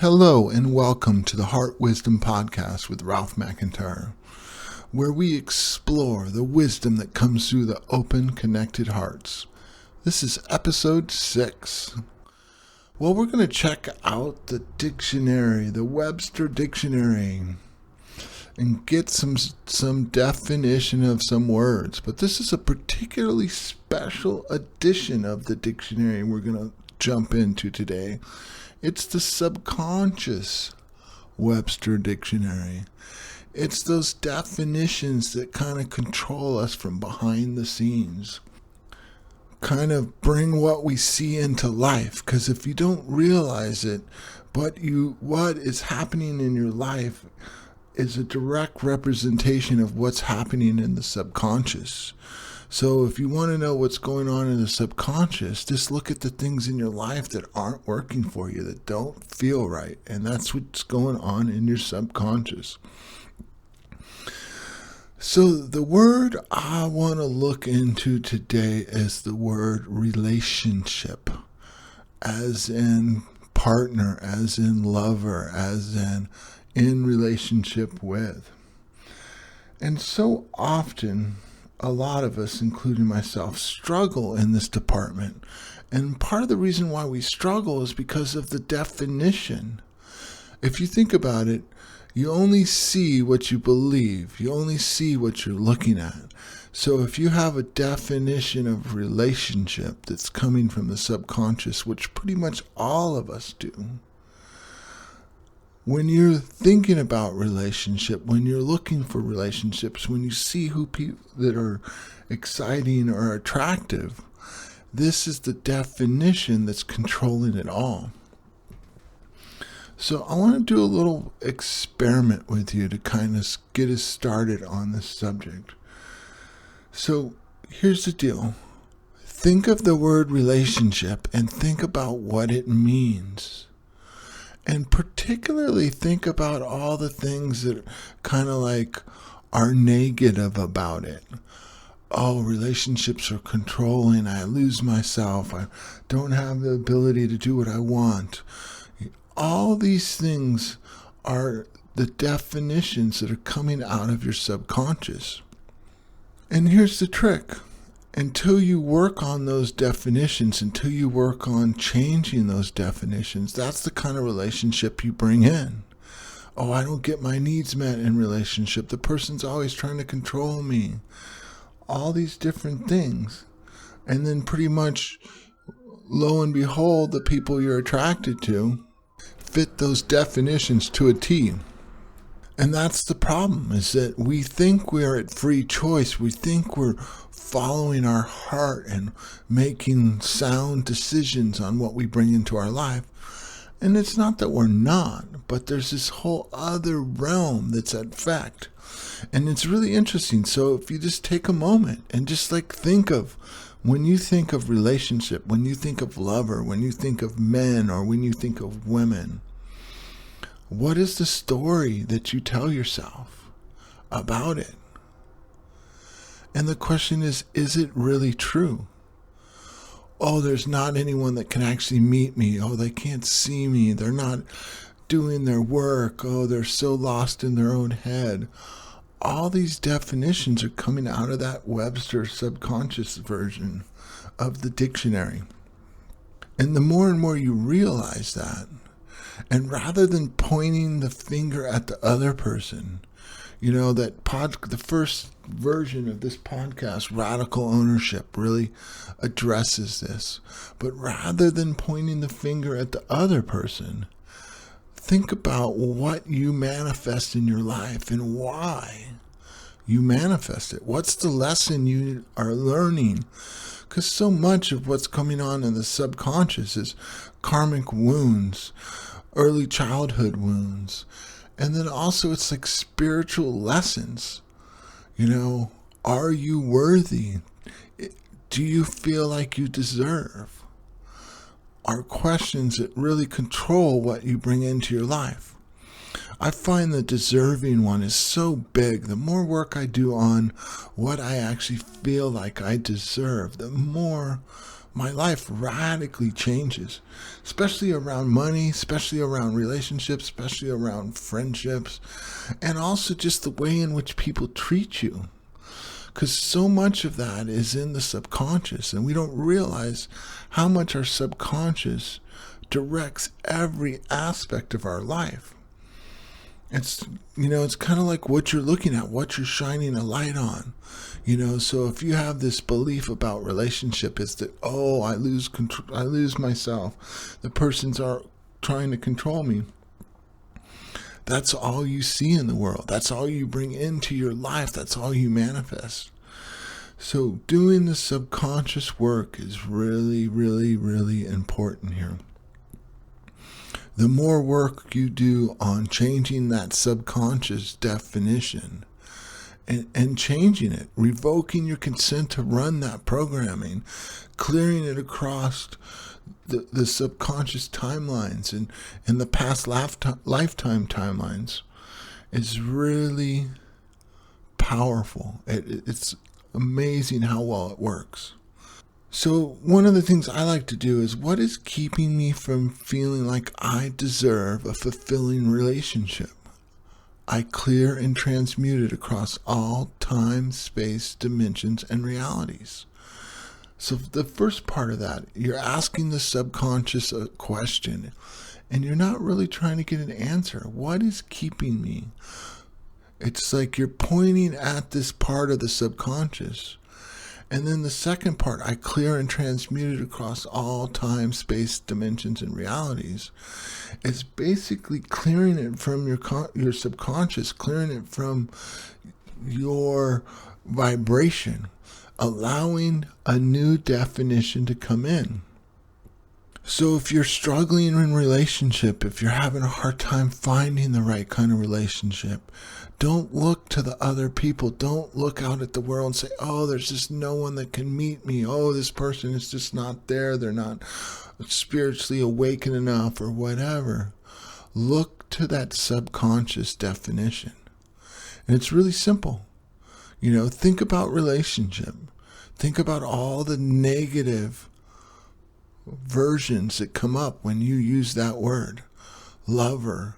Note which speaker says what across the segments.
Speaker 1: Hello and welcome to the Heart Wisdom Podcast with Ralph McIntyre, where we explore the wisdom that comes through the open, connected hearts. This is episode 6. Well, we're going to check out the dictionary, the Webster Dictionary, and get some definition of some words. But this is a particularly special edition of the dictionary we're going to jump into today. It's the subconscious Webster Dictionary. It's those definitions that kind of control us from behind the scenes. Kind of bring what we see into life. Because if you don't realize it, what is happening in your life is a direct representation of what's happening in the subconscious. So if you want to know what's going on in the subconscious, just look at the things in your life that aren't working for you, that don't feel right. And that's what's going on in your subconscious. So the word I want to look into today is the word relationship, as in partner, as in lover, as in relationship with. And so often, a lot of us, including myself, struggle in this department. And part of the reason why we struggle is because of the definition. If you think about it, you only see what you believe. You only see what you're looking at. So if you have a definition of relationship that's coming from the subconscious, which pretty much all of us do, when you're thinking about relationship, when you're looking for relationships, when you see who people that are exciting or attractive, this is the definition that's controlling it all. So I want to do a little experiment with you to kind of get us started on this subject. So here's the deal. Think of the word relationship and think about what it means. And particularly think about all the things that kind of like are negative about it. Oh, relationships are controlling. I lose myself. I don't have the ability to do what I want. All these things are the definitions that are coming out of your subconscious. And here's the trick. Until you work on those definitions, until you work on changing those definitions, that's the kind of relationship you bring in. Oh, I don't get my needs met in relationship. The person's always trying to control me. All these different things. And then pretty much, lo and behold, the people you're attracted to fit those definitions to a T. And that's the problem, is that we think we're at free choice. We think we're following our heart and making sound decisions on what we bring into our life. And it's not that we're not, but there's this whole other realm that's at fact. And it's really interesting. So if you just take a moment and just like think of, when you think of relationship, when you think of lover, when you think of men, or when you think of women, what is the story that you tell yourself about it? And the question is it really true? Oh, there's not anyone that can actually meet me. Oh, they can't see me. They're not doing their work. Oh, they're so lost in their own head. All these definitions are coming out of that Webster subconscious version of the dictionary. And the more and more you realize that, and rather than pointing the finger at the other person, the first version of this podcast, Radical Ownership, really addresses this. But rather than pointing the finger at the other person, think about what you manifest in your life and why you manifest it. What's the lesson you are learning? Because so much of what's coming on in the subconscious is karmic wounds, early childhood wounds. And then also it's like spiritual lessons. Are you worthy? Do you feel like you deserve? Are questions that really control what you bring into your life. I find the deserving one is so big. The more work I do on what I actually feel like I deserve, the more my life radically changes, especially around money, especially around relationships, especially around friendships, and also just the way in which people treat you. Because so much of that is in the subconscious, and we don't realize how much our subconscious directs every aspect of our life. It's kind of like what you're looking at, what you're shining a light on. So if you have this belief about relationship is that, oh, I lose control, I lose myself, the person's are trying to control me. That's all you see in the world. That's all you bring into your life. That's all you manifest. So doing the subconscious work is really, really, really important here. The more work you do on changing that subconscious definition and changing it, revoking your consent to run that programming, clearing it across the subconscious timelines and the past lifetime timelines is really powerful. It's amazing how well it works. So one of the things I like to do is, what is keeping me from feeling like I deserve a fulfilling relationship? I clear and transmute it across all time, space, dimensions, and realities. So the first part of that, you're asking the subconscious a question, and you're not really trying to get an answer. What is keeping me? It's like you're pointing at this part of the subconscious. And then the second part, I clear and transmute it across all time, space, dimensions, and realities. It's basically clearing it from your subconscious, clearing it from your vibration, allowing a new definition to come in. So if you're struggling in relationship, if you're having a hard time finding the right kind of relationship, don't look to the other people. Don't look out at the world and say, oh, there's just no one that can meet me. Oh, this person is just not there. They're not spiritually awakened enough or whatever. Look to that subconscious definition. And it's really simple. Think about relationship. Think about all the negative versions that come up when you use that word. Lover.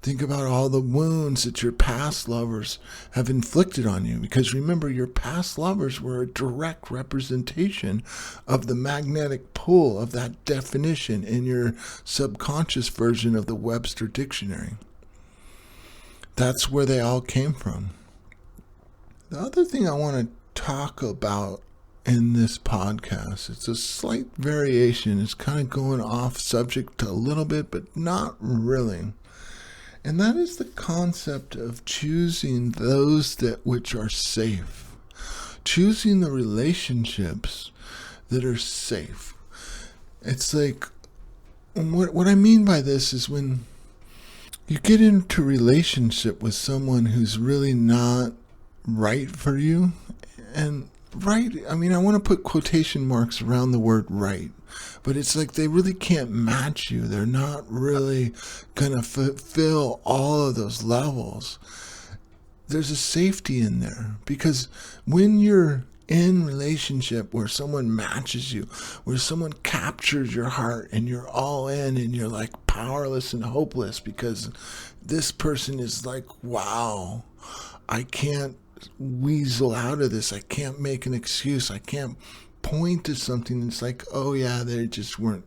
Speaker 1: Think about all the wounds that your past lovers have inflicted on you. Because remember, your past lovers were a direct representation of the magnetic pull of that definition in your subconscious version of the Webster Dictionary. That's where they all came from. The other thing I want to talk about in this podcast, it's a slight variation. It's kind of going off subject a little bit, but not really. And that is the concept of choosing those that which are safe. Choosing the relationships that are safe. It's like, what I mean by this is when you get into a relationship with someone who's really not right for you, and right, I want to put quotation marks around the word right, but it's like they really can't match you. They're not really going to fulfill all of those levels. There's a safety in there, because when you're in relationship where someone matches you, where someone captures your heart and you're all in and you're like powerless and hopeless because this person is like, wow, I can't weasel out of this. I can't make an excuse. I can't point to something that's like, oh yeah, they just weren't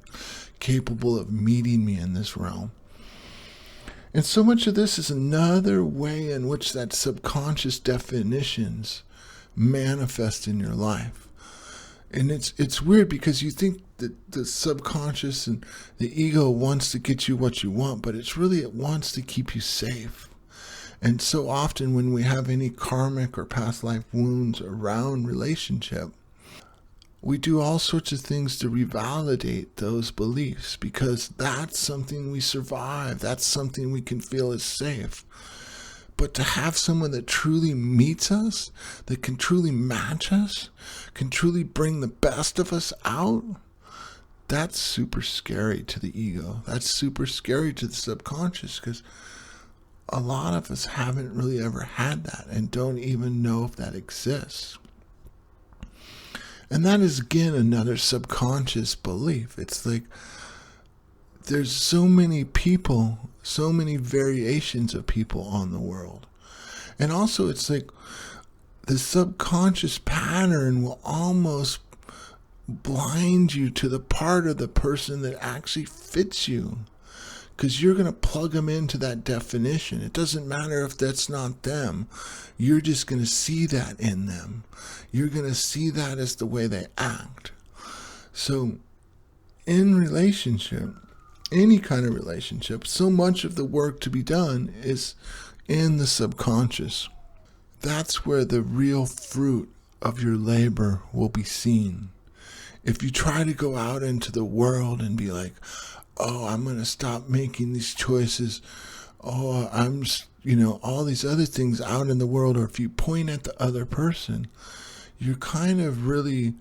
Speaker 1: capable of meeting me in this realm. And so much of this is another way in which that subconscious definitions manifest in your life. And it's weird because you think that the subconscious and the ego wants to get you what you want, but it wants to keep you safe. And so often when we have any karmic or past life wounds around relationship, we do all sorts of things to revalidate those beliefs, because that's something we survive. That's something we can feel is safe. But to have someone that truly meets us, that can truly match us, can truly bring the best of us out, that's super scary to the ego. That's super scary to the subconscious, because a lot of us haven't really ever had that and don't even know if that exists. And that is, again, another subconscious belief. It's like there's so many people, so many variations of people on the world. And also, it's like the subconscious pattern will almost blind you to the part of the person that actually fits you, because you're going to plug them into that definition. It doesn't matter if that's not them. You're just going to see that in them. You're going to see that as the way they act. So in relationship, any kind of relationship, so much of the work to be done is in the subconscious. That's where the real fruit of your labor will be seen. If you try to go out into the world and be like, oh, I'm going to stop making these choices. Oh, I'm, all these other things out in the world. Or if you point at the other person, you're kind of really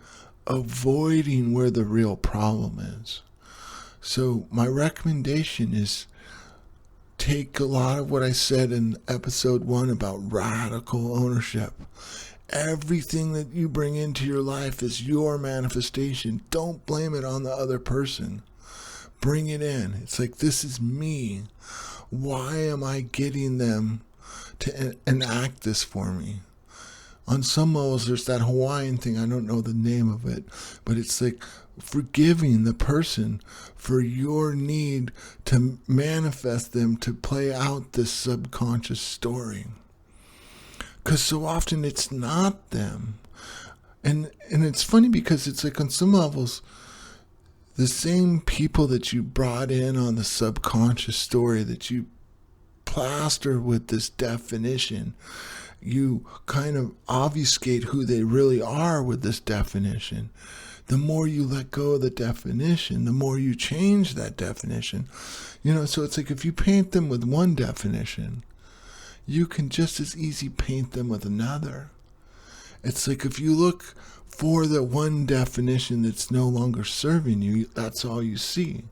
Speaker 1: avoiding where the real problem is. So my recommendation is take a lot of what I said in episode 1 about radical ownership. Everything that you bring into your life is your manifestation. Don't blame it on the other person. Bring it in. It's like, this is me. Why am I getting them to enact this for me? On some levels, there's that Hawaiian thing. I don't know the name of it, but it's like forgiving the person for your need to manifest them to play out this subconscious story. Because so often it's not them. And it's funny because it's like on some levels, the same people that you brought in on the subconscious story that you plaster with this definition, you kind of obfuscate who they really are with this definition. The more you let go of the definition, the more you change that definition. So it's like if you paint them with one definition, you can just as easy paint them with another. It's like if you look for the one definition that's no longer serving you, that's all you see.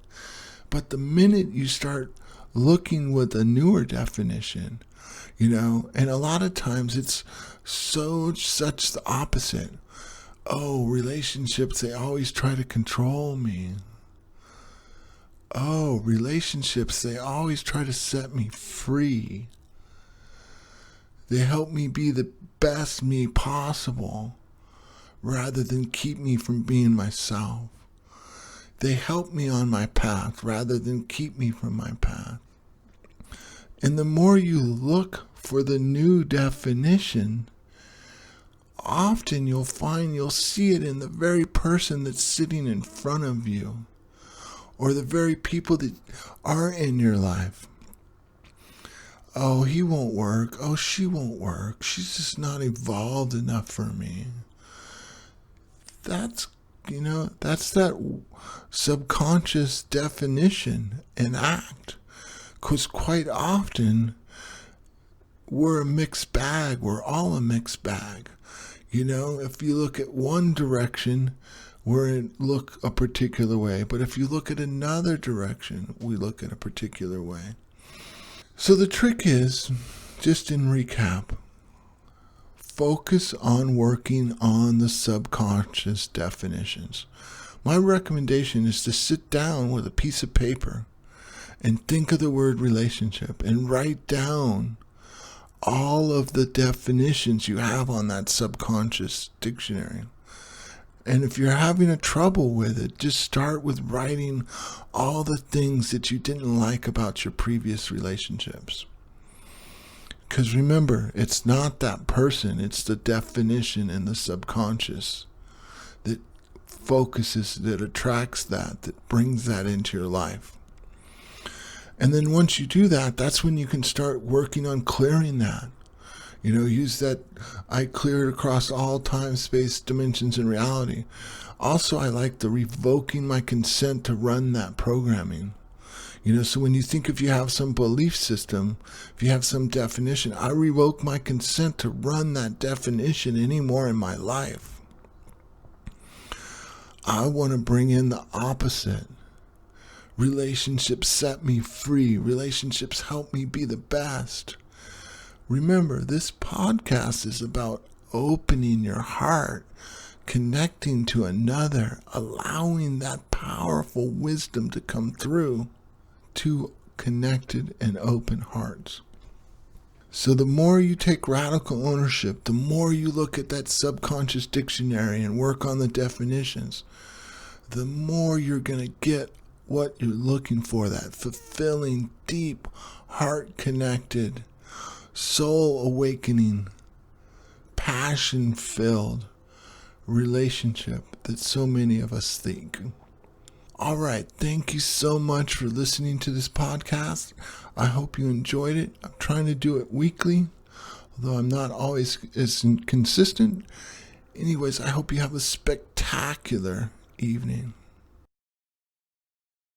Speaker 1: But the minute you start looking with a newer definition, and a lot of times it's such the opposite. Oh, relationships, they always try to control me. Oh, relationships, they always try to set me free. They help me be the best me possible rather than keep me from being myself. They help me on my path rather than keep me from my path. And the more you look for the new definition, often you'll find you'll see it in the very person that's sitting in front of you, or the very people that are in your life. Oh, he won't work. Oh, she won't work. She's just not evolved enough for me. That's that subconscious definition and act. Because quite often, we're a mixed bag. We're all a mixed bag. If you look at one direction, look a particular way. But if you look at another direction, we look at a particular way. So the trick is, just in recap, focus on working on the subconscious definitions. My recommendation is to sit down with a piece of paper and think of the word relationship and write down all of the definitions you have on that subconscious dictionary. And if you're having a trouble with it, just start with writing all the things that you didn't like about your previous relationships. Because remember, it's not that person, it's the definition in the subconscious that focuses, that attracts that brings that into your life. And then once you do that, that's when you can start working on clearing that. Use that I clear it across all time, space, dimensions, and reality. Also, I like the revoking my consent to run that programming. So when you think if you have some belief system, if you have some definition, I revoke my consent to run that definition anymore in my life. I want to bring in the opposite. Relationships set me free. Relationships help me be the best. Remember, this podcast is about opening your heart connecting to another, allowing that powerful wisdom to come through. Two connected and open hearts. So the more you take radical ownership, the more you look at that subconscious dictionary and work on the definitions, the more you're going to get what you're looking for, that fulfilling, deep, heart-connected, soul-awakening, passion-filled relationship that so many of us think. All right, thank you so much for listening to this podcast. I hope you enjoyed it. I'm trying to do it weekly, although I'm not always as consistent. Anyways, I hope you have a spectacular evening.